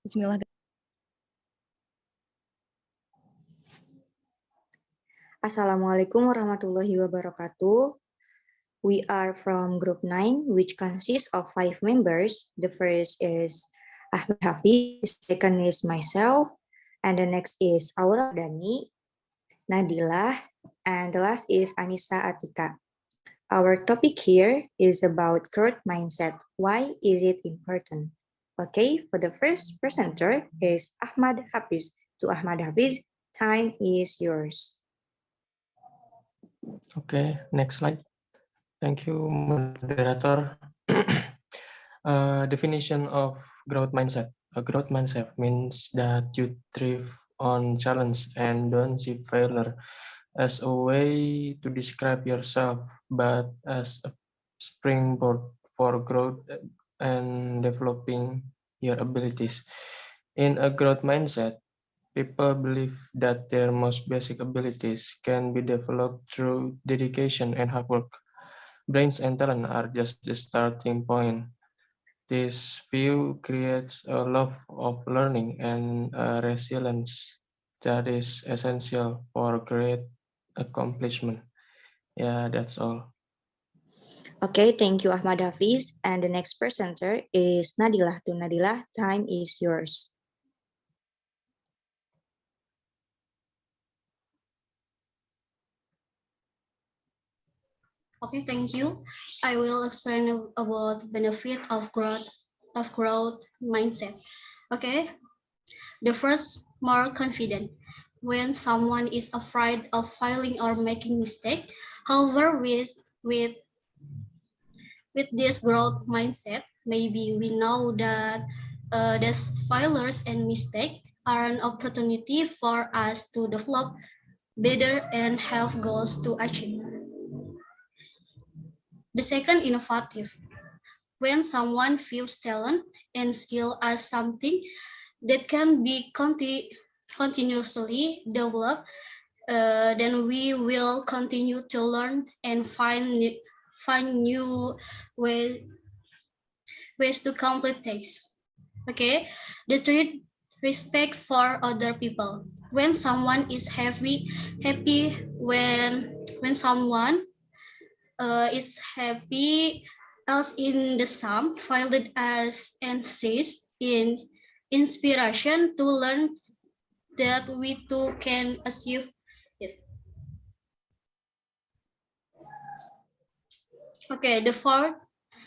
Bismillah. Assalamualaikum warahmatullahi wabarakatuh. We are from group 9, which consists of 5 members. The first is Hafidz, the second is myself, and the next is Wardhani, Nadilah, and the last is Annisa Atika. Our topic here is about growth mindset. Why is it important? Okay, for the first presenter is Hafidz. To Hafidz, time is yours. Okay, next slide. Thank you, moderator. Definition of growth mindset. A growth mindset means that you thrive on challenge and don't see failure as a way to describe yourself, but as a springboard for growth and developing your abilities. In a growth mindset, people believe that their most basic abilities can be developed through dedication and hard work. Brains and talent are just the starting point. This view creates a love of learning and a resilience that is essential for great accomplishment. Yeah, that's all. Okay, thank you, Hafidz. And the next presenter is Nadilah. To Nadilah, time is yours. Okay, thank you. I will explain about the benefit of growth mindset. Okay, the first, more confident. When someone is afraid of failing or making mistake, however, with this growth mindset, maybe we know that these failures and mistakes are an opportunity for us to develop better and have goals to achieve. The second, innovative. When someone views talent and skill as something that can be continuously developed, then we will continue to learn and find new ways to complete tasks. Okay, the third, respect for other people. When someone is happy when someone is happy else in the sum, filed as and says in inspiration to learn that we too can achieve it. Okay, the fourth,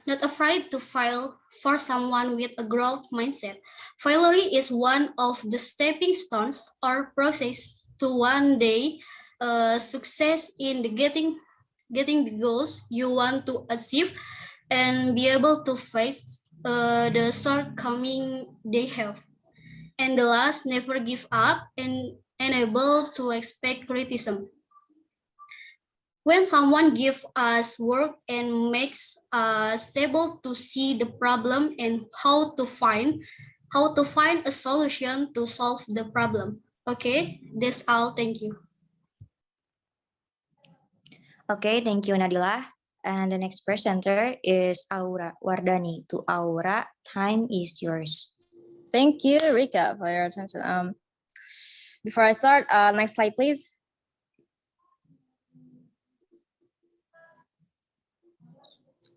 not afraid to fail for someone with a growth mindset. Failure is one of the stepping stones or process to one day success in the getting the goals you want to achieve and be able to face the shortcoming they have. And the last, never give up and able to expect criticism. When someone gives us work and makes us able to see the problem and how to find a solution to solve the problem. Okay, that's all. Thank you. Okay, thank you, Nadilah. And the next presenter is Wardhani. To Aura, time is yours. Thank you, Rika, for your attention. Before I start, next slide, please.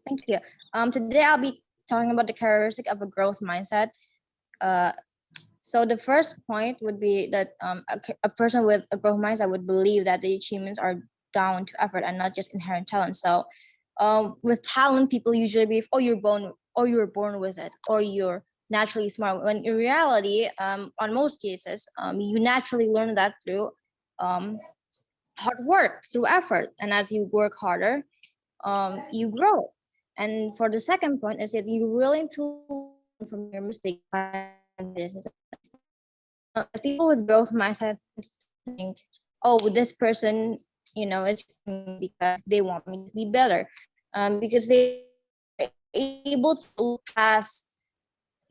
Thank you. Today I'll be talking about the characteristic of a growth mindset. So the first point would be that a person with a growth mindset would believe that the achievements are down to effort and not just inherent talent. So with talent, people usually believe, oh, you're born with it, or you're naturally smart. When in reality, on most cases, you naturally learn that through hard work, through effort. And as you work harder, you grow. And for the second point is that you're willing to learn from your mistakes. As people with growth mindset think, oh, this person, it's because they want me to be better, because they are able to look past,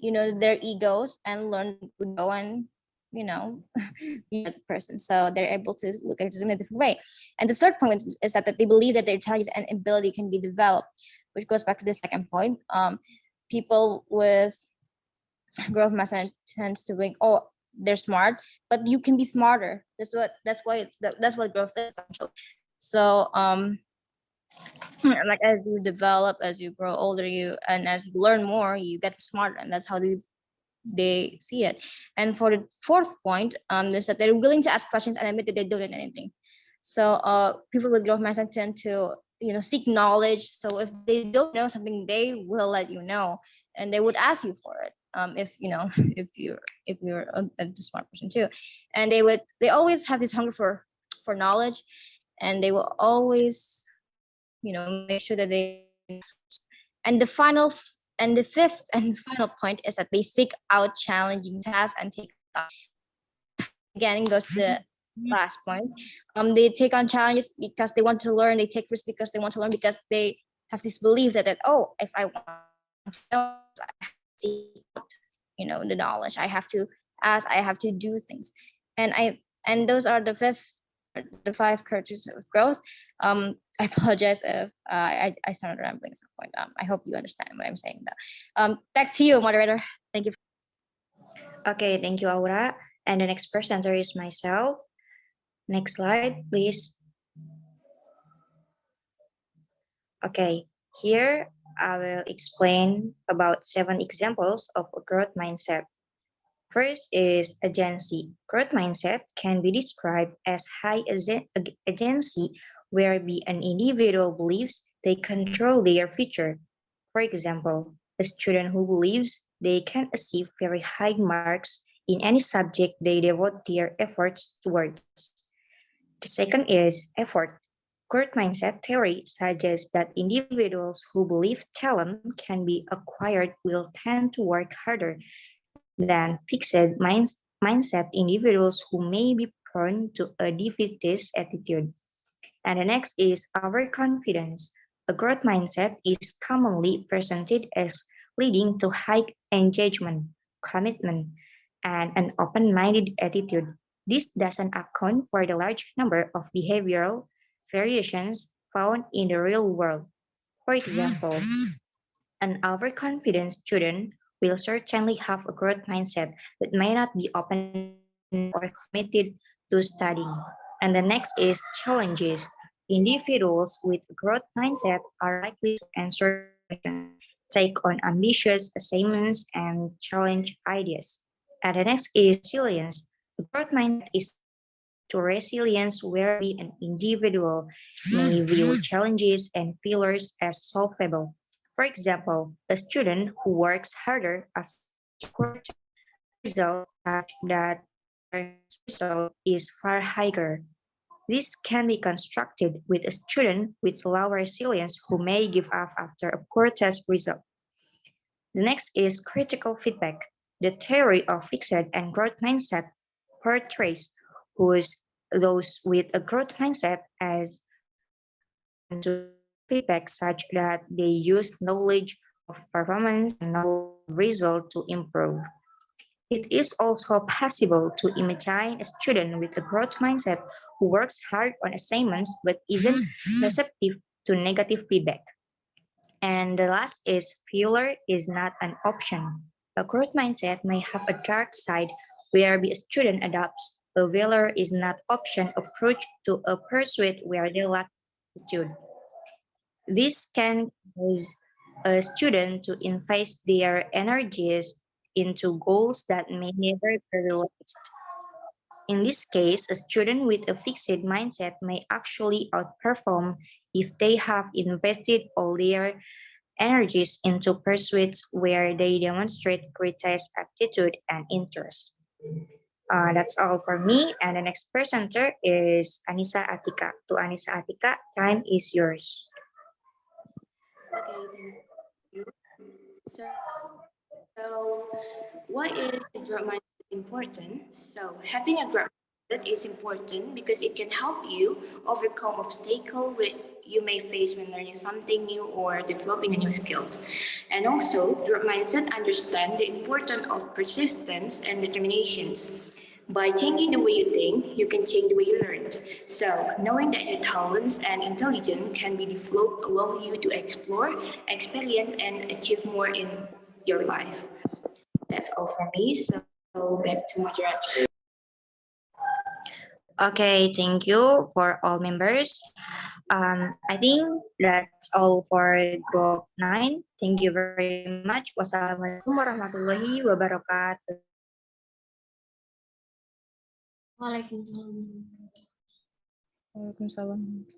their egos and learn to grow and, be as a person. So they're able to look at it in a different way. And the third point is that they believe that their intelligence and ability can be developed, which goes back to the second point. People with growth mindset tends to think, oh, they're smart, but you can be smarter. That's what growth is essentially. So like as you develop, as you grow older, and as you learn more, you get smarter, and that's how they see it. And for the fourth point, is that they're willing to ask questions and admit that they don't know anything. So people with growth mindset tend to seek knowledge. So if they don't know something, they will let you know, and they would ask you for it. If if you're a smart person too, and they always have this hunger for knowledge, and they will always make sure that they and the fifth and final point is that they seek out challenging tasks and take again goes to the last point. They take on challenges because they want to learn. They take risks because they want to learn, because they have this belief that oh, if I want to know, I have to seek out, the knowledge. I have to ask. I have to do things, and those are the five characteristics of growth. I apologize if I started rambling at some point. I hope you understand what I'm saying though. Back to you, moderator. Thank you. Okay, thank you, Aura. And the next presenter is myself. Next slide, please. Okay, here I will explain about 7 examples of a growth mindset. First is agency. Growth mindset can be described as high agency, whereby an individual believes they control their future. For example, a student who believes they can achieve very high marks in any subject they devote their efforts towards. The second is effort. Growth mindset theory suggests that individuals who believe talent can be acquired will tend to work harder than fixed mindset individuals who may be prone to a defeatist attitude. And the next is overconfidence. A growth mindset is commonly presented as leading to high engagement, commitment, and an open-minded attitude. This doesn't account for the large number of behavioral variations found in the real world. For example, an overconfident student will certainly have a growth mindset but may not be open-minded or committed to studying. And the next is challenges. Individuals with a growth mindset are likely to answer questions, take on ambitious assignments, and challenge ideas. And the next is resilience. A growth mindset is similar to resilience, whereby an individual may view challenges and failures as solvable. For example, a student who works harder after reaching quarter result such that their next result is far higher. This can be constructed with a student with low resilience who may give up after a poor test result. The next is critical feedback. The theory of fixed and growth mindset portrays those with a growth mindset as open to critical feedback such that they use knowledge of performance and knowledge of result to improve. It is also possible to imagine a student with a growth mindset who works hard on assignments but isn't receptive to negative feedback. And the last is failure is not an option. A growth mindset may have a dark side where a student adopts a failure is not option approach to a pursuit where they lack attitude. This can cause a student to invest their energies into goals that may never be realized. In this case, a student with a fixed mindset may actually outperform if they have invested all their energies into pursuits where they demonstrate greatest aptitude and interest. That's all for me. And the next presenter is Annisa Atika. To Annisa Atika, time is yours. Okay, thank you. So, why is a growth mindset important? So, having a growth mindset is important because it can help you overcome obstacles you may face when learning something new or developing a new skills. And also, growth mindset understand the importance of persistence and determinations. By changing the way you think, you can change the way you learn. So, knowing that your talents and intelligence can be developed allow you to explore, experience, and achieve more in your life. That's all for me. So back to moderator. Okay, thank you for all members. I think that's all for group 9. Thank you very much. Wassalamualaikum warahmatullahi wabarakatuh. Waalaikumsalam. Waalaikumsalam.